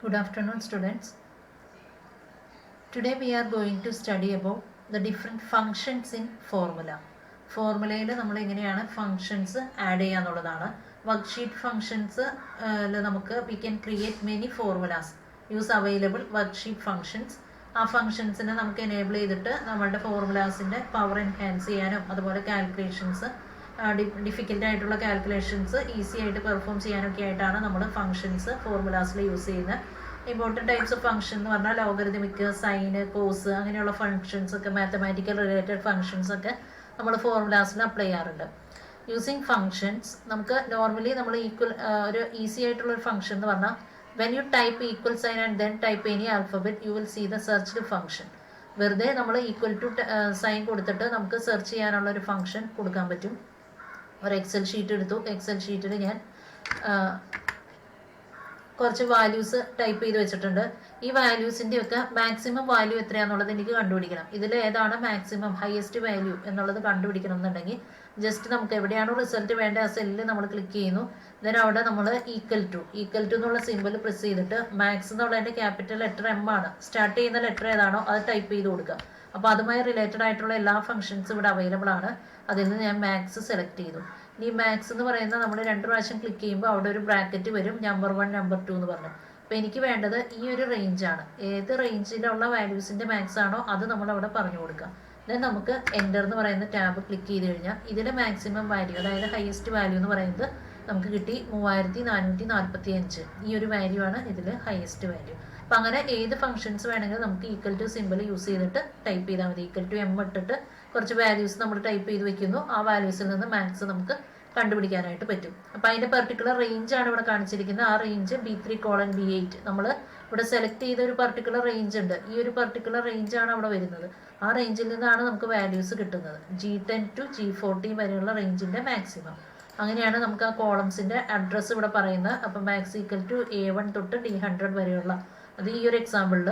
Good afternoon, students. Today we are going to study about the different functions in formula. ഫോർമുലയിൽ നമ്മൾ എങ്ങനെയാണ് functions add ചെയ്യുക എന്നുള്ളതാണ്. Worksheet functions നമുക്ക് we can create many formulas use available worksheet functions. ആ ഫങ്ഷൻസിനെ നമുക്ക് enable ചെയ്തിട്ട് നമ്മളുടെ ഫോർമുലാസിൻ്റെ പവർ എൻഹാൻസ് ചെയ്യാനും അതുപോലെ കാൽക്കുലേഷൻസ് ഡിഫിക്കൽട്ട് ആയിട്ടുള്ള കാൽക്കുലേഷൻസ് ഈസി ആയിട്ട് പെർഫോം ചെയ്യാനൊക്കെ ആയിട്ടാണ് നമ്മൾ ഫങ്ഷൻസ് ഫോർമുലാസിൽ യൂസ് ചെയ്യുന്നത്. ഇമ്പോർട്ടൻറ്റ് ടൈപ്സ് ഓഫ് ഫംഗ്ഷൻ എന്ന് പറഞ്ഞാൽ ലോഗരിതമിക്, സൈന്, കോസ് അങ്ങനെയുള്ള ഫങ്ഷൻസ് ഒക്കെ, മാത്തമാറ്റിക്കൽ റിലേറ്റഡ് ഫങ്ഷൻസ് ഒക്കെ നമ്മൾ ഫോർമുലാസിൽ അപ്ലൈ ചെയ്യാറുണ്ട്. യൂസിങ് ഫങ്ഷൻസ് നമുക്ക് നോർമലി നമ്മൾ ഒരു ഈസി ആയിട്ടുള്ള ഒരു ഫംഗ്ഷൻ എന്ന് പറഞ്ഞാൽ when you type equal sign and then type any alphabet you will see the searched function. വെറുതെ നമ്മൾ ഈക്വൽ ടു സൈൻ കൊടുത്തിട്ട് നമുക്ക് സെർച്ച് ചെയ്യാനുള്ള ഒരു ഫംഗ്ഷൻ കൊടുക്കാൻ പറ്റും. ഒരു എക്സൽ ഷീറ്റ് എടുത്തു. എക്സൽ ഷീറ്റിൽ ഞാൻ കുറച്ച് വാല്യൂസ് ടൈപ്പ് ചെയ്ത് വെച്ചിട്ടുണ്ട്. ഈ വാല്യൂസിൻ്റെ ഒക്കെ മാക്സിമം വാല്യൂ എത്രയാണെന്നുള്ളത് എനിക്ക് കണ്ടുപിടിക്കണം. ഇതിൽ ഏതാണ് മാക്സിമം ഹയസ്റ്റ് വാല്യൂ എന്നുള്ളത് കണ്ടുപിടിക്കണം എന്നുണ്ടെങ്കിൽ ജസ്റ്റ് നമുക്ക് എവിടെയാണോ റിസൾട്ട് വേണ്ട ആ സെല്ലിൽ നമ്മൾ ക്ലിക്ക് ചെയ്യുന്നു. ദെൻ അവിടെ നമ്മൾ ഈക്വൽ ടു എന്നുള്ള സിമ്പിൾ പ്രസ് ചെയ്തിട്ട് മാക്സ് എന്നുള്ളതിൻ്റെ ക്യാപിറ്റൽ ലെറ്റർ എം ആണ്. സ്റ്റാർട്ട് ചെയ്യുന്ന ലെറ്റർ ഏതാണോ അത് ടൈപ്പ് ചെയ്ത് കൊടുക്കുക. അപ്പോൾ അതുമായി റിലേറ്റഡ് ആയിട്ടുള്ള എല്ലാ ഫംഗ്ഷൻസും ഇവിടെ അവൈലബിൾ ആണ്. അതിൽ നിന്ന് ഞാൻ മാക്സ് സെലക്ട് ചെയ്തു. ഈ മാക്സ് എന്ന് പറയുന്നത് നമ്മൾ 2 പ്രാവശ്യം ക്ലിക്ക് ചെയ്യുമ്പോൾ അവിടെ ഒരു ബ്രാക്കറ്റ് വരും, നമ്പർ 1 നമ്പർ 2 എന്ന് പറഞ്ഞു. അപ്പോൾ എനിക്ക് വേണ്ടത് ഈ ഒരു റേഞ്ചാണ്. ഏത് റേഞ്ചിലുള്ള വാല്യൂസിൻ്റെ മാക്സ് ആണോ അത് നമ്മൾ അവിടെ പറഞ്ഞു കൊടുക്കുക. ദെൻ നമുക്ക് എൻ്റർ എന്ന് പറയുന്ന ടാബ് ക്ലിക്ക് ചെയ്ത് കഴിഞ്ഞാൽ ഇതിലെ മാക്സിമം വാല്യൂ, അതായത് ഹയസ്റ്റ് വാല്യൂ എന്ന് പറയുന്നത് നമുക്ക് കിട്ടി 3445. ഈ ഒരു വാല്യൂ ആണ് ഇതിൽ ഹയസ്റ്റ് വാല്യൂ. അപ്പം അങ്ങനെ ഏത് ഫംഗ്ഷൻസ് വേണമെങ്കിലും നമുക്ക് ഈക്വൽ ടു സിമ്പിൾ യൂസ് ചെയ്തിട്ട് ടൈപ്പ് ചെയ്താൽ മതി. ഈക്വൽ ടു എം ഇട്ടിട്ട് കുറച്ച് വാല്യൂസ് നമ്മൾ ടൈപ്പ് ചെയ്ത് വെക്കുന്നു. ആ വാല്യൂസിൽ നിന്ന് മാക്സ് നമുക്ക് കണ്ടുപിടിക്കാനായിട്ട് പറ്റും. അപ്പോൾ അതിൻ്റെ പെർട്ടിക്കുലർ റേഞ്ചാണ് ഇവിടെ കാണിച്ചിരിക്കുന്നത്. ആ റേഞ്ച് B3:B8. നമ്മൾ ഇവിടെ സെലക്ട് ചെയ്ത ഒരു പെർട്ടിക്കുലർ റേഞ്ച് ഉണ്ട്. ഈ ഒരു പെർട്ടിക്കുലർ റേഞ്ചാണ് അവിടെ വരുന്നത്. ആ റേഞ്ചിൽ നിന്നാണ് നമുക്ക് വാല്യൂസ് കിട്ടുന്നത്. G10 to G14 വരെയുള്ള റേഞ്ചിൻ്റെ മാക്സിമം. അങ്ങനെയാണ് നമുക്ക് ആ കോളംസിൻ്റെ അഡ്രസ്സ് ഇവിടെ പറയുന്നത്. അപ്പോൾ മാക്സ് ഈക്വൽ ടു A1 തൊട്ട് D100 വരെയുള്ള, അത് ഈ ഒരു എക്സാമ്പിളിൽ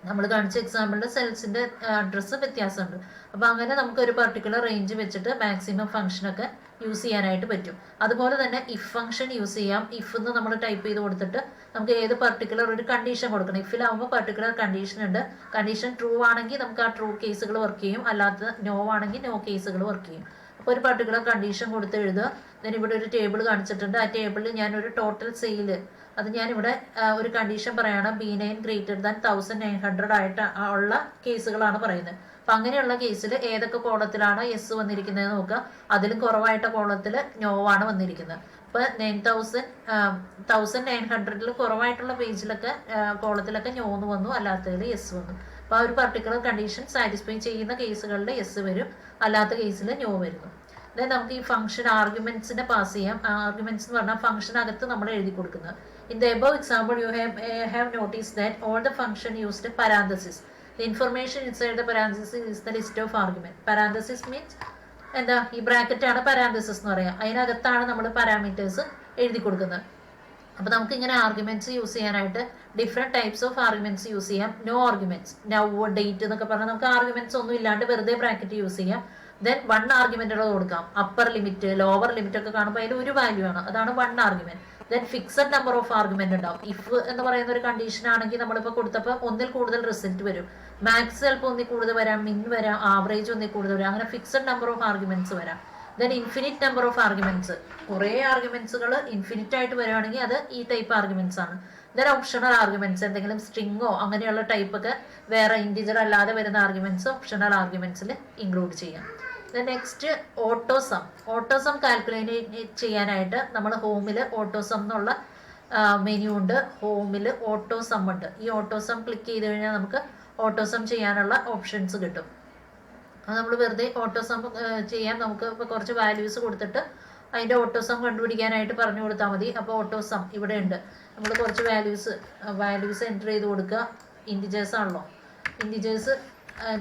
നമ്മൾ കാണിച്ച എക്സാമ്പിളിൽ സെൽസിൻ്റെ അഡ്രസ്സ് വ്യത്യാസമുണ്ട്. അപ്പോൾ അങ്ങനെ നമുക്ക് ഒരു പർട്ടിക്കുലർ റേഞ്ച് വെച്ചിട്ട് മാക്സിമം ഫംഗ്ഷനൊക്കെ യൂസ് ചെയ്യാനായിട്ട് പറ്റും. അതുപോലെ തന്നെ ഇഫ് ഫംഗ്ഷൻ യൂസ് ചെയ്യാം. ഇഫ് എന്ന് നമ്മൾ ടൈപ്പ് ചെയ്ത് കൊടുത്തിട്ട് നമുക്ക് ഏത് പർട്ടിക്കുലർ ഒരു കണ്ടീഷൻ കൊടുക്കണം. ഇഫിലാവുമ്പോൾ പർട്ടിക്കുലർ കണ്ടീഷൻ ഉണ്ട്. കണ്ടീഷൻ ട്രൂ ആണെങ്കിൽ നമുക്ക് ആ ട്രൂ കേസുകൾ വർക്ക് ചെയ്യും, അല്ലാത്ത നോ ആണെങ്കിൽ നോ കേസുകൾ വർക്ക് ചെയ്യും. അപ്പോൾ ഒരു പർട്ടിക്കുലർ കണ്ടീഷൻ കൊടുത്ത് എഴുതുക. ഞാൻ ഇവിടെ ഒരു ടേബിൾ കാണിച്ചിട്ടുണ്ട്. ആ ടേബിളിൽ ഞാനൊരു ടോട്ടൽ സെയിൽ, അത് ഞാനിവിടെ ഒരു കണ്ടീഷൻ പറയാണ് B9 > 1900 ആയിട്ട് ഉള്ള കേസുകളാണ് പറയുന്നത്. അപ്പം അങ്ങനെയുള്ള കേസിൽ ഏതൊക്കെ കോളത്തിലാണ് യെസ് വന്നിരിക്കുന്നത് നോക്കുക. അതിലും കുറവായിട്ട കോളത്തിൽ നോ ആണ് വന്നിരിക്കുന്നത്. അപ്പോൾ 1900 കുറവായിട്ടുള്ള പേജിലൊക്കെ കോളത്തിലൊക്കെ നോ എന്ന് വന്നു, അല്ലാത്തതിൽ യെസ് വന്നു. അപ്പോൾ ആ ഒരു പർട്ടിക്കുലർ കണ്ടീഷൻ സാറ്റിസ്ഫൈ ചെയ്യുന്ന കേസുകളിൽ യെസ് വരും, അല്ലാത്ത കേസിൽ നോ വരുന്നു. ദെൻ നമുക്ക് ഈ ഫംഗ്ഷൻ ആർഗ്യുമെന്റ്സിനെ പാസ് ചെയ്യാം. ആർഗ്യുമെന്റ്സ് എന്ന് പറഞ്ഞാൽ ഫംഗ്ഷനകത്ത് നമ്മൾ എഴുതി കൊടുക്കുന്നത്. In the above example, you have noticed that all the function used parenthesis. The information inside the parenthesis is the list of argument. Parenthesis means എന്താ, ഈ ബ്രാക്കറ്റ് ആണ് പാരാന്തസിസ് എന്ന് പറയാം. അതിനകത്താണ് നമ്മൾ പാരാമീറ്റേഴ്സ് എഴുതി കൊടുക്കുന്നത്. അപ്പോൾ നമുക്ക് ഇങ്ങനെ ആർഗ്യുമെന്റ്സ് യൂസ് ചെയ്യാനായിട്ട് different types of arguments use ചെയ്യാം. നോ ആർഗ്യുമെന്റ്സ്, നൗ, ഡേറ്റ് എന്നൊക്കെ പറഞ്ഞാൽ നമുക്ക് ആർഗ്യുമെന്റ്സ് ഒന്നും ഇല്ലാണ്ട് വെറുതെ ബ്രാക്കറ്റ് യൂസ് ചെയ്യാം. ദെൻ 1 ആർഗ്യുമെന്റുകൾ കൊടുക്കാം. അപ്പർ ലിമിറ്റ്, ലോവർ ലിമിറ്റ് ഒക്കെ കാണുമ്പോൾ അതിൽ ഒരു വാല്യൂ ആണ്, അതാണ് 1 argument. Then fixed number of argument ഉണ്ടാവും. ഇഫ് എന്ന് പറയുന്ന ഒരു കണ്ടീഷൻ ആണെങ്കിൽ നമ്മളിപ്പോൾ കൊടുത്തപ്പോൾ ഒന്നിൽ കൂടുതൽ റിസൾട്ട് വരും. മാക്സ് ചിലപ്പോൾ ഒന്നിൽ കൂടുതൽ വരാം, മിൻ വരാം, ആവറേജ് ഒന്നിൽ കൂടുതൽ വരാം. അങ്ങനെ ഫിക്സഡ് നമ്പർ ഓഫ് ആർഗ്യുമെന്റ്സ് വരാം. Then infinite number of arguments, കുറേ ആർഗ്യുമെന്റ്സുകൾ ഇൻഫിനിറ്റ് ആയിട്ട് വരികയാണെങ്കിൽ അത് ഈ ടൈപ്പ് ആർഗ്യുമെന്റ്സ് ആണ്. ദെൻ ഓപ്ഷണൽ ആർഗ്യുമെന്റ്സ്, എന്തെങ്കിലും സ്ട്രിങ്ങോ അങ്ങനെയുള്ള ടൈപ്പൊക്കെ വേറെ ഇൻറ്റിജർ അല്ലാതെ വരുന്ന ആർഗ്യുമെന്റ്സ് ഓപ്ഷണൽ ആർഗ്യുമെന്റ്സിൽ ഇൻക്ലൂഡ് ചെയ്യാം. Next AutoSum. ഓട്ടോസം കാൽക്കുലേറ്റ് ചെയ്യാനായിട്ട് നമ്മൾ ഹോമിൽ ഓട്ടോസം എന്നുള്ള മെനു ഉണ്ട്. ഹോമിൽ ഓട്ടോസം ഉണ്ട്. ഈ ഓട്ടോസം ക്ലിക്ക് ചെയ്ത് കഴിഞ്ഞാൽ നമുക്ക് ഓട്ടോസം ചെയ്യാനുള്ള ഓപ്ഷൻസ് കിട്ടും. അത് നമ്മൾ വെറുതെ ഓട്ടോസം ചെയ്യാൻ നമുക്ക് ഇപ്പോൾ കുറച്ച് വാല്യൂസ് കൊടുത്തിട്ട് അതിൻ്റെ ഓട്ടോസം കണ്ടുപിടിക്കാനായിട്ട് പറഞ്ഞു കൊടുത്താൽ മതി. അപ്പോൾ ഓട്ടോസം ഇവിടെ ഉണ്ട്. നമ്മൾ കുറച്ച് വാല്യൂസ് എൻ്റർ ചെയ്ത് കൊടുക്കുക. ഇൻറ്റിജേഴ്സ് ആണല്ലോ, ഇൻറ്റിജേഴ്സ്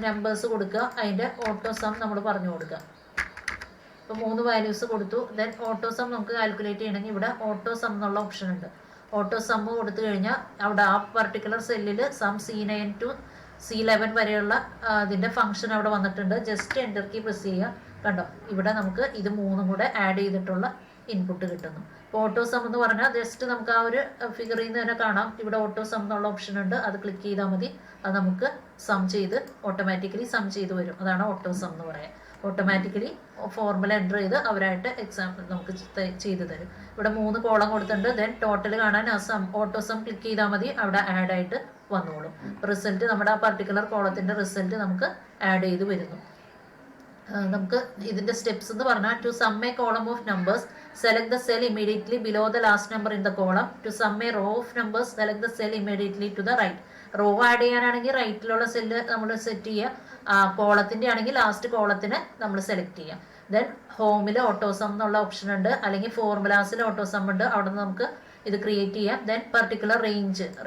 നമ്പേഴ്സ് കൊടുക്കുക. അതിൻ്റെ ഓട്ടോസം നമ്മൾ പറഞ്ഞു കൊടുക്കുക. ഇപ്പോൾ 3 വാല്യൂസ് കൊടുത്തു. ദെൻ ഓട്ടോസം നമുക്ക് കാൽക്കുലേറ്റ് ചെയ്യണമെങ്കിൽ ഇവിടെ ഓട്ടോസം എന്നുള്ള ഓപ്ഷൻ ഉണ്ട്. ഓട്ടോസം കൊടുത്തു കഴിഞ്ഞാൽ അവിടെ ആ പർട്ടിക്കുലർ സെല്ലിൽ സം C9 to C11 വരെയുള്ള അതിൻ്റെ ഫംഗ്ഷൻ അവിടെ വന്നിട്ടുണ്ട്. ജസ്റ്റ് എൻ്റർ കീ പ്രസ് ചെയ്യുക. കണ്ടോ, ഇവിടെ നമുക്ക് ഇത് 3 കൂടെ ആഡ് ചെയ്തിട്ടുള്ള ഇൻപുട്ട് കിട്ടുന്നു. അപ്പോൾ ഓട്ടോ സം എന്ന് പറഞ്ഞാൽ ജസ്റ്റ് നമുക്ക് ആ ഒരു ഫിഗറിൽ നിന്ന് തന്നെ കാണാം, ഇവിടെ ഓട്ടോ സം എന്നുള്ള ഓപ്ഷൻ ഉണ്ട്. അത് ക്ലിക്ക് ചെയ്താൽ മതി, അത് നമുക്ക് സം ചെയ്ത് ഓട്ടോമാറ്റിക്കലി സം ചെയ്ത് വരും. അതാണ് ഓട്ടോ സം എന്ന് പറയാം. ഓട്ടോമാറ്റിക്കലി ഫോർമുല എൻ്റർ ചെയ്ത് അവരായിട്ട് എക്സാമ്പിൾ നമുക്ക് ചെയ്ത് തരും. ഇവിടെ 3 കോളം കൊടുത്തിട്ടുണ്ട്. ദെൻ ടോട്ടൽ കാണാൻ ആ സം ഓട്ടോ സം ക്ലിക്ക് ചെയ്താൽ മതി, അവിടെ ആഡ് ആയിട്ട് വന്നോളും. റിസൾട്ട് നമ്മുടെ ആ പർട്ടിക്കുലർ കോളത്തിൻ്റെ റിസൾട്ട് നമുക്ക് ആഡ് ചെയ്ത് വരുന്നു. നമുക്ക് ഇതിൻ്റെ സ്റ്റെപ്സ് എന്ന് പറഞ്ഞാൽ to sum a column of numbers select the cell immediately below the last number in the column. To sum a row of numbers select the cell immediately to the right. Row add ചെയ്യാനാണെങ്കിൽ റൈറ്റിലുള്ള cell നമ്മൾ set ചെയ്യുക, കോളത്തിൻ്റെ ആണെങ്കിൽ last കോളത്തിന് നമ്മൾ select ചെയ്യാം. Then ഹോമിൽ AutoSum എന്നുള്ള option ഉണ്ട്, അല്ലെങ്കിൽ ഫോർമുലാസിൽ ഓട്ടോസം ഉണ്ട്, അവിടെ നിന്ന് നമുക്ക് ഇത് ക്രിയേറ്റ് ചെയ്യാം. ദെൻ പർട്ടിക്കുലർ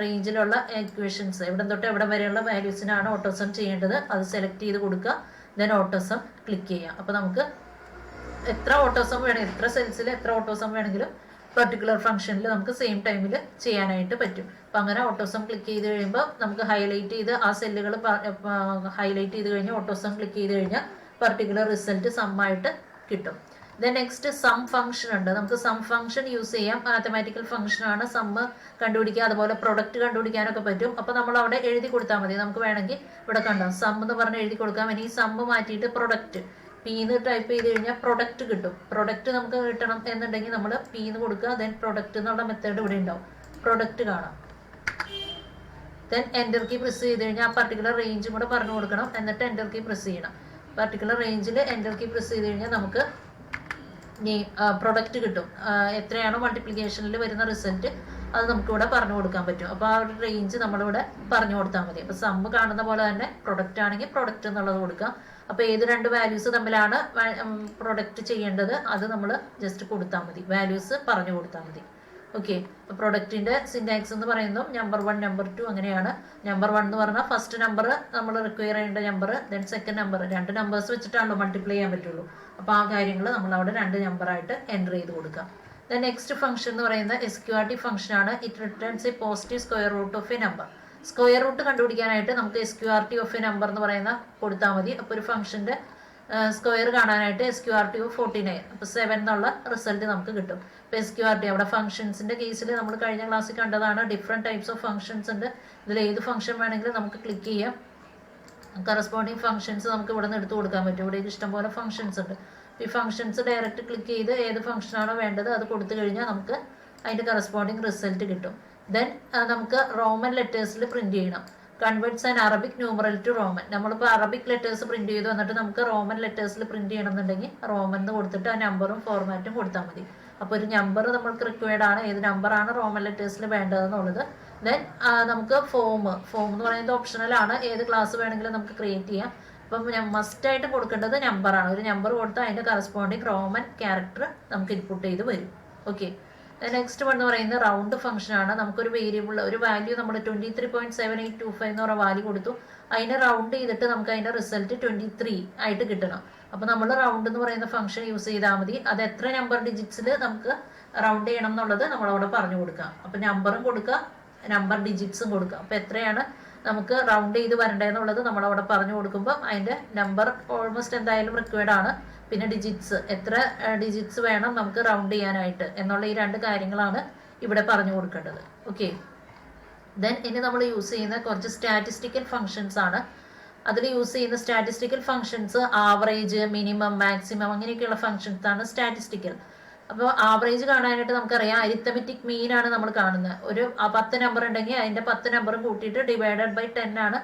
റേഞ്ചിലുള്ള ഇക്വേഷൻസ് എവിടെ തൊട്ട് എവിടെ വരെയുള്ള വാല്യൂസിനാണ് ഓട്ടോസം ചെയ്യേണ്ടത് അത് സെലക്ട് ചെയ്ത് കൊടുക്കുക. ദെൻ ഓട്ടോസം ക്ലിക്ക് ചെയ്യാം. അപ്പോൾ നമുക്ക് എത്ര ഓട്ടോസം വേണമെങ്കിലും, എത്ര സെൽസിൽ എത്ര ഓട്ടോസം വേണമെങ്കിലും പർട്ടിക്കുലർ ഫംഗ്ഷനിൽ നമുക്ക് സെയിം ടൈമിൽ ചെയ്യാനായിട്ട് പറ്റും. അപ്പം അങ്ങനെ ഓട്ടോസം ക്ലിക്ക് ചെയ്ത് കഴിയുമ്പോൾ നമുക്ക് ഹൈലൈറ്റ് ചെയ്ത് ആ സെല്ലുകൾ ഹൈലൈറ്റ് ചെയ്ത് കഴിഞ്ഞാൽ ഓട്ടോസം ക്ലിക്ക് ചെയ്ത് കഴിഞ്ഞാൽ പർട്ടിക്കുലർ റിസൾട്ട് സമ്മായിട്ട് കിട്ടും. ദെൻ നെക്സ്റ്റ് സം ഫംഗ്ഷൻ ഉണ്ട്. നമുക്ക് സം ഫംഗ്ഷൻ യൂസ് ചെയ്യാം. മാത്തമാറ്റിക്കൽ ഫംഗ്ഷനാണ് സമ്മ് കണ്ടുപിടിക്കുക, അതുപോലെ പ്രൊഡക്റ്റ് കണ്ടുപിടിക്കാനൊക്കെ പറ്റും. അപ്പോൾ നമ്മൾ അവിടെ എഴുതി കൊടുത്താൽ മതി. നമുക്ക് വേണമെങ്കിൽ ഇവിടെ കണ്ടോ സം എന്ന് പറഞ്ഞ് എഴുതി കൊടുക്കാം. ഇനി സമ്മ് മാറ്റിയിട്ട് പ്രൊഡക്റ്റ് പീന്ന് ടൈപ്പ് ചെയ്ത് കഴിഞ്ഞാൽ പ്രൊഡക്റ്റ് കിട്ടും. പ്രൊഡക്റ്റ് നമുക്ക് കിട്ടണം എന്നുണ്ടെങ്കിൽ നമ്മൾ പീന്ന് കൊടുക്കുക. ദെൻ പ്രൊഡക്റ്റ് എന്നുള്ള മെത്തേഡ് ഇവിടെ ഉണ്ടാവും. പ്രൊഡക്റ്റ് കാണാം. ദെൻ എൻ്റർ കീ പ്രസ് ചെയ്ത് കഴിഞ്ഞാൽ ആ പർട്ടിക്കുലർ റേഞ്ചും കൂടെ പറഞ്ഞു കൊടുക്കണം. എന്നിട്ട് എൻ്റർ കീ പ്രസ് ചെയ്യണം. പർട്ടിക്കുലർ റേഞ്ചിൽ എൻ്റർ കീ പ്രസ് ചെയ്ത് കഴിഞ്ഞാൽ നമുക്ക് പ്രൊഡക്റ്റ് കിട്ടും. എത്രയാണോ മൾട്ടിപ്ലിക്കേഷനിൽ വരുന്ന റിസൾട്ട് അത് നമുക്കിവിടെ പറഞ്ഞു കൊടുക്കാൻ പറ്റും. അപ്പോൾ ആ ഒരു റേഞ്ച് നമ്മളിവിടെ പറഞ്ഞു കൊടുത്താൽ മതി. അപ്പോൾ സമ്മ് കാണുന്ന പോലെ തന്നെ പ്രൊഡക്റ്റ് ആണെങ്കിൽ പ്രൊഡക്റ്റ് എന്നുള്ളത് കൊടുക്കാം. അപ്പോൾ ഏത് 2 വാല്യൂസ് തമ്മിലാണ് പ്രൊഡക്റ്റ് ചെയ്യേണ്ടത് അത് നമ്മൾ ജസ്റ്റ് കൊടുത്താൽ മതി, വാല്യൂസ് പറഞ്ഞു കൊടുത്താൽ മതി. ഓക്കെ. അപ്പോൾ പ്രൊഡക്റ്റിൻ്റെ സിൻടാക്സ് എന്ന് പറയുന്നത് നമ്പർ 1 നമ്പർ 2 അങ്ങനെയാണ്. നമ്പർ 1 എന്ന് പറഞ്ഞാൽ ഫസ്റ്റ് നമ്പർ നമ്മൾ റിക്വയർ ചെയ്യേണ്ട number, then second number. 2 numbers വെച്ചിട്ടാണല്ലോ മൾട്ടിപ്ലൈ ചെയ്യാൻ പറ്റുള്ളൂ. അപ്പോൾ ആ കാര്യങ്ങൾ നമ്മൾ അവിടെ 2 നമ്പറായിട്ട് എൻ്റർ ചെയ്ത് കൊടുക്കാം. ദെൻ നെക്സ്റ്റ് ഫംഗ്ഷൻ എന്ന് പറയുന്നത് SQRT ഫംഗ്ഷൻ ആണ്. It returns a positive square root of a number. Square root കണ്ടുപിടിക്കാനായിട്ട് നമുക്ക് SQRT ഓഫ് എ നമ്പർ എന്ന് പറയുന്ന കൊടുത്താൽ മതി. അപ്പോൾ ഒരു ഫംഗ്ഷൻ്റെ സ്ക്വയർ കാണാനായിട്ട് SQRT ഓഫ് 49, അപ്പോൾ 7 എന്നുള്ള റിസൾട്ട് നമുക്ക് കിട്ടും. ഇപ്പോൾ SQRT അവിടെ ഫംഗ്ഷൻസിൻ്റെ കേസിൽ നമ്മൾ കഴിഞ്ഞ ക്ലാസ്സിൽ കണ്ടതാണ്. ഡിഫറെൻറ്റ് ടൈപ്സ് ഓഫ് ഫംഗ്ഷൻസ് ഉണ്ട്. ഇതിൽ ഏത് ഫംഗ്ഷൻ വേണമെങ്കിലും നമുക്ക് ക്ലിക്ക് ചെയ്യാം. കറസ്പോണ്ടിങ് ഫംഗ്ഷൻസ് നമുക്ക് ഇവിടെ നിന്ന് എടുത്ത് കൊടുക്കാൻ പറ്റും. ഇവിടെ ഇഷ്ടംപോലെ ഫംഗ്ഷൻസ് ഉണ്ട്. ഈ ഫംഗ്ഷൻസ് ഡയറക്റ്റ് ക്ലിക്ക് ചെയ്ത് ഏത് ഫംഗ്ഷനാണോ വേണ്ടത് അത് കൊടുത്തു കഴിഞ്ഞാൽ നമുക്ക് അതിൻ്റെ കറസ്പോണ്ടിങ് റിസൾട്ട് കിട്ടും. ദെൻ നമുക്ക് റോമൻ ലെറ്റേഴ്സിൽ പ്രിൻറ്റ് ചെയ്യണം. Converts and Arabic numeral to Roman. നമ്മളിപ്പോൾ അറബിക് ലെറ്റേഴ്സ് പ്രിൻറ്റ് ചെയ്തു, എന്നിട്ട് നമുക്ക് റോമൻ ലെറ്റേഴ്സിൽ പ്രിൻറ്റ് ചെയ്യണമെന്നുണ്ടെങ്കിൽ റോമൻ എന്ന് കൊടുത്തിട്ട് ആ നമ്പറും ഫോർമാറ്റും കൊടുത്താൽ മതി. അപ്പോൾ ഒരു നമ്പർ നമ്മൾക്ക് റിക്വയർഡ് ആണ്, ഏത് നമ്പറാണ് റോമൻ ലെറ്റേഴ്സിൽ വേണ്ടതെന്നുള്ളത്. ദെൻ നമുക്ക് ഫോം എന്ന് പറയുന്നത് ഓപ്ഷണലാണ്, ഏത് ക്ലാസ് വേണമെങ്കിലും നമുക്ക് ക്രിയേറ്റ് ചെയ്യാം. അപ്പം മസ്റ്റായിട്ട് കൊടുക്കേണ്ടത് നമ്പറാണ്. ഒരു നമ്പർ കൊടുത്താൽ അതിൻ്റെ കറസ്പോണ്ടിങ് റോമൻ ക്യാരക്ടർ നമുക്ക് ഇൻപുട്ട് ചെയ്ത് വരും. ഓക്കെ. നെക്സ്റ്റ് എന്ന് പറയുന്നത് റൗണ്ട് ഫംഗ്ഷൻ ആണ്. നമുക്കൊരു വേരിയബിൾ ഒരു വാല്യൂ നമ്മൾ 23.7825 എന്ന് പറയുന്ന വാല്യൂ കൊടുത്തു, അതിനെ റൗണ്ട് ചെയ്തിട്ട് നമുക്ക് അതിൻ്റെ റിസൾട്ട് 23 ആയിട്ട് കിട്ടണം. അപ്പോൾ നമ്മൾ റൗണ്ട് എന്ന് പറയുന്ന ഫംഗ്ഷൻ യൂസ് ചെയ്താൽ മതി. അത് എത്ര നമ്പർ ഡിജിറ്റ്സിൽ നമുക്ക് റൗണ്ട് ചെയ്യണം എന്നുള്ളത് നമ്മളവിടെ പറഞ്ഞു കൊടുക്കാം. അപ്പോൾ നമ്പറും കൊടുക്കുക, നമ്പർ ഡിജിറ്റ്സും കൊടുക്കുക. അപ്പോൾ എത്രയാണ് നമുക്ക് റൗണ്ട് ചെയ്ത് വരേണ്ടതെന്നുള്ളത് നമ്മളവിടെ പറഞ്ഞു കൊടുക്കുമ്പോൾ അതിൻ്റെ നമ്പർ ഓൾമോസ്റ്റ് എന്തായാലും റിക്വയർഡ് ആണ്. പിന്നെ ഡിജിറ്റ്സ് എത്ര ഡിജിറ്റ്സ് വേണം നമുക്ക് റൗണ്ട് ചെയ്യാനായിട്ട് എന്നുള്ള ഈ 2 കാര്യങ്ങളാണ് ഇവിടെ പറഞ്ഞു കൊടുക്കേണ്ടത്. ഓക്കെ. ദെൻ ഇനി നമ്മൾ യൂസ് ചെയ്യുന്ന കുറച്ച് സ്റ്റാറ്റിസ്റ്റിക്കൽ ഫംഗ്ഷൻസ് ആണ്. അതിൽ യൂസ് ചെയ്യുന്ന statistical functions average, minimum, maximum അങ്ങനെയൊക്കെയുള്ള ഫംഗ്ഷൻസ് ആണ് സ്റ്റാറ്റിസ്റ്റിക്കൽ. അപ്പോൾ ആവറേജ് കാണാനായിട്ട് നമുക്കറിയാം അരിത്തമെറ്റിക് മീൻ ആണ് നമ്മൾ കാണുന്നത്. ഒരു 10 നമ്പർ ഉണ്ടെങ്കിൽ അതിൻ്റെ 10 നമ്പറും കൂട്ടിയിട്ട് ഡിവൈഡഡ് ബൈ 10 ആണ്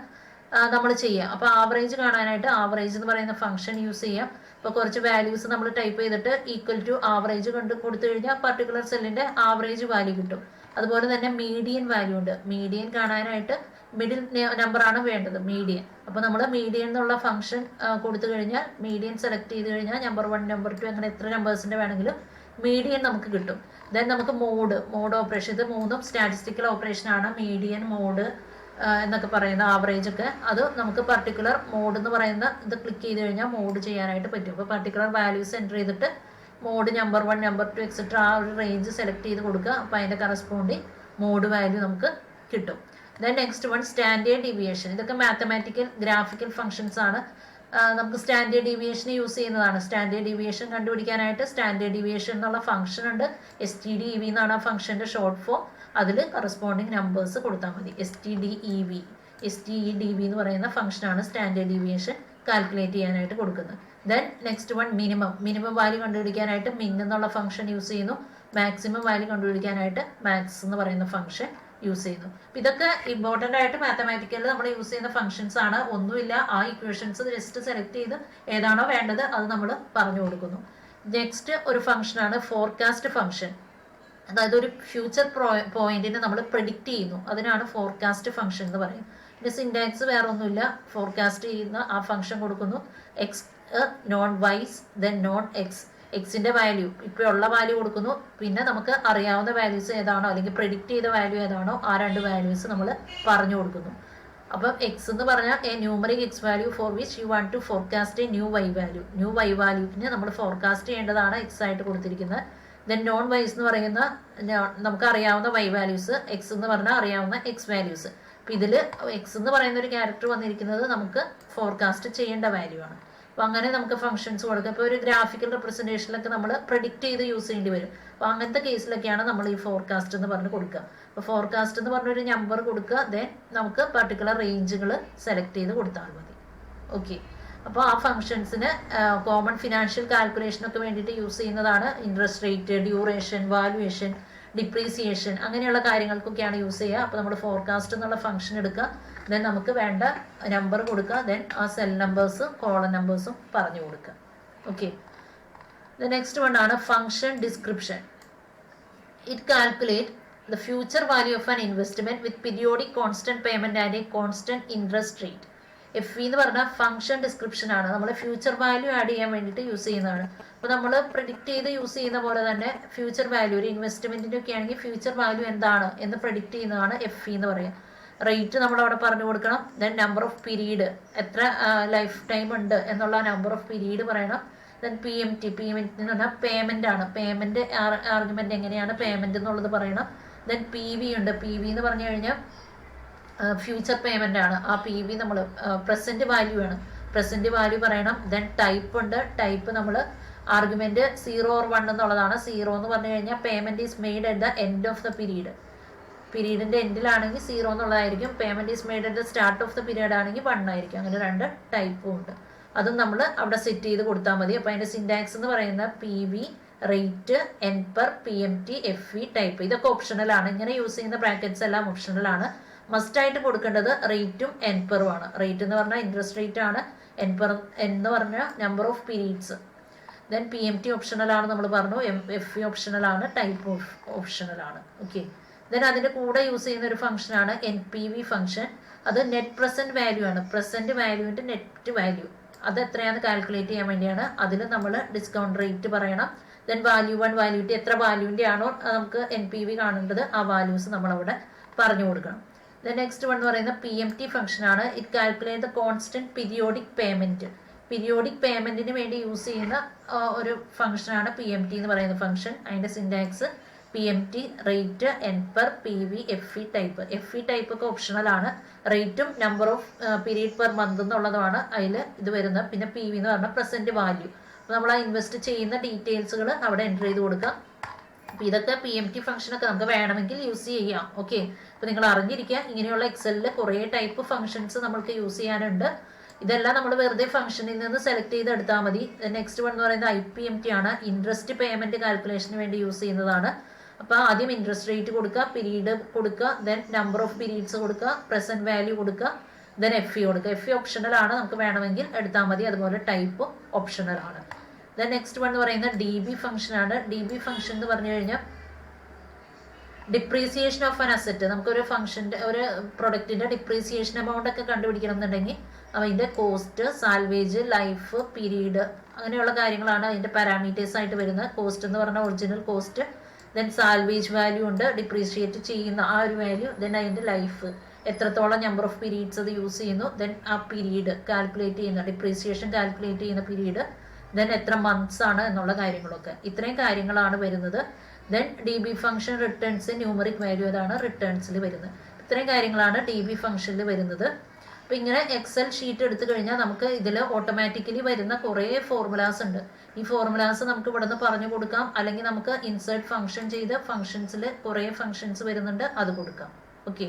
നമ്മൾ ചെയ്യുക. അപ്പോൾ ആവറേജ് കാണാനായിട്ട് ആവറേജ് എന്ന് പറയുന്ന ഫംഗ്ഷൻ യൂസ് ചെയ്യാം. ഇപ്പോൾ കുറച്ച് വാല്യൂസ് നമ്മൾ ടൈപ്പ് ചെയ്തിട്ട് ഈക്വൽ ടു ആവറേജ് കൊടുത്തു കഴിഞ്ഞാൽ പർട്ടിക്കുലർ സെല്ലിൻ്റെ ആവറേജ് വാല്യൂ കിട്ടും. അതുപോലെ തന്നെ മീഡിയൻ വാല്യൂ ഉണ്ട്. മീഡിയൻ കാണാനായിട്ട് മിഡിൽ നമ്പറാണ് വേണ്ടത്, മീഡിയൻ. അപ്പോൾ നമ്മൾ മീഡിയൻ എന്നുള്ള ഫംഗ്ഷൻ കൊടുത്തു കഴിഞ്ഞാൽ മീഡിയൻ സെലക്ട് ചെയ്ത് കഴിഞ്ഞാൽ നമ്പർ 1 നമ്പർ 2 അങ്ങനെ എത്ര നമ്പേഴ്സിൻ്റെ വേണമെങ്കിലും മീഡിയൻ നമുക്ക് കിട്ടും. ദെൻ നമുക്ക് മോഡ് ഓപ്പറേഷൻ, ഇത് 3ഉം സ്റ്റാറ്റിസ്റ്റിക്കൽ ഓപ്പറേഷനാണ്. മീഡിയൻ, മോഡ് എന്നൊക്കെ പറയുന്ന ആവറേജ് ഒക്കെ അത് നമുക്ക് പർട്ടിക്കുലർ മോഡ് എന്ന് പറയുന്ന ഇത് ക്ലിക്ക് ചെയ്ത് കഴിഞ്ഞാൽ മോഡ് ചെയ്യാനായിട്ട് പറ്റും. അപ്പോൾ പർട്ടിക്കുലർ വാല്യൂസ് എൻ്റർ ചെയ്തിട്ട് മോഡ് നമ്പർ 1 നമ്പർ 2 എക്സെട്ര ആ ഒരു റേഞ്ച് സെലക്ട് ചെയ്ത് കൊടുക്കുക. അപ്പോൾ അതിൻ്റെ കറസ്പോണ്ടിങ് മോഡ് വാല്യൂ നമുക്ക് കിട്ടും. Then next one standard deviation. ഇതൊക്കെ മാത്തമാറ്റിക്കൽ ഗ്രാഫിക്കൽ ഫംഗ്ഷൻസ് ആണ്. നമുക്ക് സ്റ്റാൻഡേർഡ് ഡീവിയേഷൻ യൂസ് ചെയ്യുന്നതാണ്. സ്റ്റാൻഡേർഡ് ഡീവിയേഷൻ കണ്ടുപിടിക്കാനായിട്ട് സ്റ്റാൻഡേർഡ് ഡീവിയേഷൻ എന്നുള്ള ഫംഗ്ഷൻ ഉണ്ട്. STDEV എന്നാണ് ആ ഫംഗ്ഷൻ്റെ ഷോർട്ട് ഫോം. അതിൽ കറസ്പോണ്ടിങ് നമ്പേഴ്സ് കൊടുത്താൽ മതി. STEDV എന്ന് പറയുന്ന ഫംഗ്ഷനാണ് സ്റ്റാൻഡേർഡ് ഡീവിയേഷൻ കാൽക്കുലേറ്റ് ചെയ്യാനായിട്ട് കൊടുക്കുന്നത്. Then next one minimum value കണ്ടുപിടിക്കാനായിട്ട് മിൻ എന്നുള്ള ഫംഗ്ഷൻ യൂസ് ചെയ്യുന്നു. മാക്സിമം വാല്യൂ കണ്ടുപിടിക്കാനായിട്ട് മാക്സ് എന്ന് പറയുന്ന ഫംഗ്ഷൻ യൂസ് ചെയ്യുന്നു. അപ്പം ഇതൊക്കെ ഇമ്പോർട്ടൻ്റ് ആയിട്ട് മാത്തമാറ്റിക്കലിൽ നമ്മൾ യൂസ് ചെയ്യുന്ന ഫംഗ്ഷൻസ് ആണ്. ഒന്നുമില്ല, ആ ഇക്വേഷൻസ് ജസ്റ്റ് സെലക്ട് ചെയ്ത് ഏതാണോ വേണ്ടത് അത് നമ്മൾ പറഞ്ഞു കൊടുക്കുന്നു. നെക്സ്റ്റ് ഒരു ഫംഗ്ഷനാണ് ഫോർകാസ്റ്റ് ഫംഗ്ഷൻ. അതായത് ഒരു ഫ്യൂച്ചർ പോയിന്റിനെ നമ്മൾ പ്രെഡിക്റ്റ് ചെയ്യുന്നു, അതിനാണ് ഫോർകാസ്റ്റ് ഫംഗ്ഷൻ എന്ന് പറയുന്നത്. ഇതിന്റെ സിൻടാക്സ് വേറെ ഒന്നുമില്ല. ഫോർകാസ്റ്റ് ചെയ്യുന്ന ആ ഫംഗ്ഷൻ കൊടുക്കുന്നു. X non wise then non x. എക്സിന്റെ വാല്യൂ ഇപ്പോഴുള്ള വാല്യൂ കൊടുക്കുന്നു. പിന്നെ നമുക്ക് അറിയാവുന്ന വാല്യൂസ് ഏതാണോ അല്ലെങ്കിൽ പ്രെഡിക്റ്റ് ചെയ്ത വാല്യൂ ഏതാണോ ആ രണ്ട് വാല്യൂസ് നമ്മൾ പറഞ്ഞു കൊടുക്കുന്നു. അപ്പം എക്സ് എന്ന് പറഞ്ഞാൽ a numeric X value for which you want to forecast a new Y value. New Y വാല്യൂവിന് നമ്മൾ ഫോർകാസ്റ്റ് ചെയ്യേണ്ടതാണ് എക്സ് ആയിട്ട് കൊടുത്തിരിക്കുന്നത്. ദെൻ നോൺ വൈസ് എന്ന് പറയുന്ന നമുക്ക് അറിയാവുന്ന വൈ വാല്യൂസ്, എക്സ് എന്ന് പറഞ്ഞാൽ അറിയാവുന്ന എക്സ് വാല്യൂസ്. അപ്പം ഇതിൽ എക്സ് എന്ന് പറയുന്ന ഒരു ക്യാരക്ടർ വന്നിരിക്കുന്നത് നമുക്ക് ഫോർകാസ്റ്റ് ചെയ്യേണ്ട വാല്യൂ ആണ്. അപ്പോൾ അങ്ങനെ നമുക്ക് ഫംഗ്ഷൻസ് കൊടുക്കാം. ഇപ്പോൾ ഒരു ഗ്രാഫിക്കൽ റെപ്രസെൻറ്റേഷനിലൊക്കെ നമ്മൾ പ്രെഡിക്റ്റ് ചെയ്ത് യൂസ് ചെയ്യേണ്ടി വരും. അപ്പോൾ അങ്ങനത്തെ കേസിലൊക്കെയാണ് നമ്മൾ ഈ ഫോർകാസ്റ്റ് എന്ന് പറഞ്ഞ് കൊടുക്കുക. അപ്പോൾ ഫോർകാസ്റ്റ് എന്ന് പറഞ്ഞൊരു നമ്പർ കൊടുക്കുക. ദെൻ നമുക്ക് പർട്ടിക്കുലർ റേഞ്ചുകൾ സെലക്ട് ചെയ്ത് കൊടുത്താൽ മതി. ഓക്കെ, അപ്പോൾ ആ ഫംഗ്ഷൻസിന് കോമൺ ഫിനാൻഷ്യൽ കാൽക്കുലേഷനൊക്കെ വേണ്ടിയിട്ട് യൂസ് ചെയ്യുന്നതാണ്. Interest rate, duration, valuation, depreciation അങ്ങനെയുള്ള കാര്യങ്ങൾക്കൊക്കെയാണ് യൂസ് ചെയ്യുക. അപ്പോൾ നമ്മൾ ഫോർകാസ്റ്റ് എന്നുള്ള ഫംഗ്ഷൻ എടുക്കുക. ദെൻ നമുക്ക് വേണ്ട നമ്പർ കൊടുക്കുക. ദെൻ ആ സെൽ നമ്പേഴ്സും കോളം നമ്പേഴ്സും പറഞ്ഞു കൊടുക്കുക. ഓക്കെ, ദ നെക്സ്റ്റ് വൺ ആണ് function description. It calculate the future value of an investment with periodic constant payment and A constant interest rate. FE എന്ന് പറഞ്ഞാൽ ഫംഗ്ഷൻ ഡിസ്ക്രിപ്ഷൻ ആണ്. നമ്മൾ ഫ്യൂച്ചർ വാല്യൂ ആഡ് ചെയ്യാൻ വേണ്ടിയിട്ട് use ചെയ്യുന്നതാണ്. അപ്പോൾ നമ്മൾ പ്രിഡിക്റ്റ് ചെയ്ത് യൂസ് ചെയ്യുന്ന പോലെ തന്നെ ഫ്യൂച്ചർ വാല്യൂ, ഒരു ഇൻവെസ്റ്റ്മെന്റിന്റെ ഒക്കെ ആണെങ്കിൽ ഫ്യൂച്ചർ വാല്യൂ എന്താണ് എന്ന് പ്രിഡിക്റ്റ് ചെയ്യുന്നതാണ് FE എന്ന് പറയുക. റേറ്റ് നമ്മൾ അവിടെ പറഞ്ഞു കൊടുക്കണം. ദെൻ നമ്പർ ഓഫ് പീരീഡ്, എത്ര ലൈഫ് ടൈം ഉണ്ട് എന്നുള്ള നമ്പർ ഓഫ് പീരീഡ് പറയണം. ദെൻ PMT എന്ന് പറഞ്ഞാൽ പേയ്മെന്റ് ആണ്. പേയ്മെന്റ് ആർഗ്യുമെന്റ് എങ്ങനെയാണ് പേയ്മെന്റ് എന്നുള്ളത് പറയണം. ദെൻ PV ഉണ്ട്. PV എന്ന് പറഞ്ഞു കഴിഞ്ഞാൽ ഫ്യൂച്ചർ പേയ്മെന്റ് ആണ്. ആ PV നമ്മൾ പ്രസന്റ് വാല്യൂ ആണ്. പ്രസന്റ് വാല്യൂ പറയണം. ദെൻ ടൈപ്പ് ഉണ്ട്. ടൈപ്പ് നമ്മൾ ആർഗ്യുമെന്റ് 0 or 1 എന്നുള്ളതാണ്. 0 എന്ന് പറഞ്ഞു കഴിഞ്ഞാൽ payment is made at the end of the period. പീരീഡിന്റെ എൻഡിലാണെങ്കിൽ 0 എന്നുള്ളതായിരിക്കും. Payment is made at the start of the period ആണെങ്കിൽ 1 ആയിരിക്കും. അങ്ങനെ രണ്ട് ടൈപ്പും ഉണ്ട്. അതും നമ്മൾ അവിടെ സെറ്റ് ചെയ്ത് കൊടുത്താൽ മതി. അപ്പോൾ അതിന്റെ സിൻടാക്സ് എന്ന് പറയുന്ന PV, rate, NPER, PMT, FE, type ഇതൊക്കെ ഓപ്ഷണൽ ആണ്. ഇങ്ങനെ യൂസ് ചെയ്യുന്ന ബ്രാക്കറ്റ്സ് എല്ലാം ഓപ്ഷണൽ ആണ്. മസ്റ്റ് ആയിട്ട് കൊടുക്കേണ്ടത് റേറ്റും NPERും ആണ്. റേറ്റ് എന്ന് പറഞ്ഞാൽ ഇൻട്രസ്റ്റ് റേറ്റ് ആണ്. NPER എന്ന് പറഞ്ഞാൽ number of periods. Then PMT optional ആണ് നമ്മൾ പറഞ്ഞു. FE ഓപ്ഷണൽ ആണ്. ടൈപ്പ് ഓപ്ഷണൽ ആണ്. ഓക്കെ, ദെൻ അതിൻ്റെ കൂടെ യൂസ് ചെയ്യുന്ന ഒരു ഫംഗ്ഷനാണ് NPV ഫംഗ്ഷൻ. അത് നെറ്റ് പ്രസന്റ് വാല്യൂ ആണ്. പ്രസന്റ് വാല്യൂവിൻ്റെ നെറ്റ് വാല്യൂ അത് എത്രയാണെന്ന് കാൽക്കുലേറ്റ് ചെയ്യാൻ വേണ്ടിയാണ്. അതിൽ നമ്മൾ ഡിസ്കൗണ്ട് റേറ്റ് പറയണം. ദെൻ വാല്യൂ 1, വാല്യൂ 2 എത്ര വാല്യൂവിൻ്റെ ആണോ നമുക്ക് NPV കാണേണ്ടത് ആ വാല്യൂസ് നമ്മളവിടെ പറഞ്ഞു കൊടുക്കണം. ദ നെക്സ്റ്റ് വൺ എന്ന് പറയുന്നത് PMT ഫംഗ്ഷൻ ആണ്. It calculate the constant periodic payment. Periodic പേയ്മെന്റിന് വേണ്ടി യൂസ് ചെയ്യുന്ന ഒരു ഫംഗ്ഷനാണ് PMT എന്ന് പറയുന്ന ഫംഗ്ഷൻ. അതിന്റെ syntax PMT, rate, NPER, PV, FE type. FE type ഒക്കെ ഓപ്ഷണൽ ആണ്. റേറ്റും number of period per month എന്നുള്ളതാണ് അതിൽ ഇത് വരുന്നത്. പിന്നെ PV എന്ന് പറഞ്ഞാൽ പ്രസന്റ് വാല്യൂ. അപ്പോൾ നമ്മൾ ആ ഇൻവെസ്റ്റ് ചെയ്യുന്ന ഡീറ്റെയിൽസുകൾ അവിടെ എൻ്റർ ചെയ്ത് കൊടുക്കാം. അപ്പോൾ ഇതൊക്കെ PMT ഫംഗ്ഷനൊക്കെ നമുക്ക് വേണമെങ്കിൽ യൂസ് ചെയ്യാം. ഓക്കെ, അപ്പോൾ നിങ്ങൾ അറിഞ്ഞിരിക്കുക ഇങ്ങനെയുള്ള എക്സലിൽ കുറേ ടൈപ്പ് ഫംഗ്ഷൻസ് നമുക്ക് യൂസ് ചെയ്യാനുണ്ട്. ഇതെല്ലാം നമ്മൾ വെറുതെ ഫംഗ്ഷനിൽ നിന്ന് സെലക്ട് ചെയ്ത് എടുത്താൽ മതി. നെക്സ്റ്റ് വൺ എന്ന് പറയുന്നത് IPMT ആണ്. ഇൻട്രസ്റ്റ് പേയ്മെന്റ് കാൽക്കുലേഷന് വേണ്ടി യൂസ് ചെയ്യുന്നതാണ്. അപ്പോൾ ആദ്യം ഇൻട്രസ്റ്റ് റേറ്റ് കൊടുക്കുക, പീരീഡ് കൊടുക്കുക, ദെൻ നമ്പർ ഓഫ് പീരീഡ്സ് കൊടുക്കുക, പ്രസന്റ് വാല്യൂ കൊടുക്കുക, ദെൻ FE കൊടുക്കുക. FE ഓപ്ഷണൽ ആണ്. നമുക്ക് വേണമെങ്കിൽ എടുത്താൽ മതി. അതുപോലെ ടൈപ്പ് ഓപ്ഷണൽ ആണ്. ദെൻ നെക്സ്റ്റ് വൺ എന്ന് പറയുന്നത് DB ഫംഗ്ഷൻ ആണ്. DB ഫംഗ്ഷൻ എന്ന് പറഞ്ഞു കഴിഞ്ഞാൽ ഡിപ്രീസിയേഷൻ ഓഫ് ആൻ അസറ്റ്. നമുക്കൊരു ഫംഗ്ഷൻ്റെ ഒരു പ്രൊഡക്റ്റിൻ്റെ ഡിപ്രീസിയേഷൻ എമൗണ്ട് ഒക്കെ കണ്ടുപിടിക്കണം എന്നുണ്ടെങ്കിൽ അതിൻ്റെ കോസ്റ്റ്, സാൽവേജ്, ലൈഫ്, പീരീഡ് അങ്ങനെയുള്ള കാര്യങ്ങളാണ് അതിൻ്റെ പാരാമീറ്റേഴ്സ് ആയിട്ട് വരുന്നത്. കോസ്റ്റ് എന്ന് പറഞ്ഞാൽ original cost, then salvage value ഉണ്ട്, ഡിപ്രീഷിയേറ്റ് ചെയ്യുന്ന ആ ഒരു വാല്യൂ, ദെൻ അതിൻ്റെ ലൈഫ്, എത്രത്തോളം നമ്പർ ഓഫ് പീരീഡ്സ് അത് യൂസ് ചെയ്യുന്നു, ദെൻ ആ പീരീഡ് കാൽക്കുലേറ്റ് ചെയ്യുന്ന ഡിപ്രീസിയേഷൻ കാൽക്കുലേറ്റ് ചെയ്യുന്ന പീരീഡ്, ദെൻ എത്ര മന്ത്സ് ആണ് എന്നുള്ള കാര്യങ്ങളൊക്കെ. ഇത്രയും കാര്യങ്ങളാണ് വരുന്നത്. Then DB function returns numeric value, അതാണ് റിട്ടേൺസിൽ വരുന്നത്. ഇത്രയും കാര്യങ്ങളാണ് DB ഫംഗ്ഷനിൽ വരുന്നത്. അപ്പോൾ ഇങ്ങനെ എക്സൽ ഷീറ്റ് എടുത്തു കഴിഞ്ഞാൽ നമുക്ക് ഇതിൽ ഓട്ടോമാറ്റിക്കലി വരുന്ന കുറേ ഫോർമുലാസ് ഉണ്ട്. ഈ ഫോർമുലാസ് നമുക്ക് ഇവിടെ നിന്ന് പറഞ്ഞു കൊടുക്കാം, അല്ലെങ്കിൽ നമുക്ക് ഇൻസേർട്ട് ഫംഗ്ഷൻ ചെയ്ത് ഫംഗ്ഷൻസിൽ കുറേ ഫംഗ്ഷൻസ് വരുന്നുണ്ട്, അത് കൊടുക്കാം. ഓക്കെ.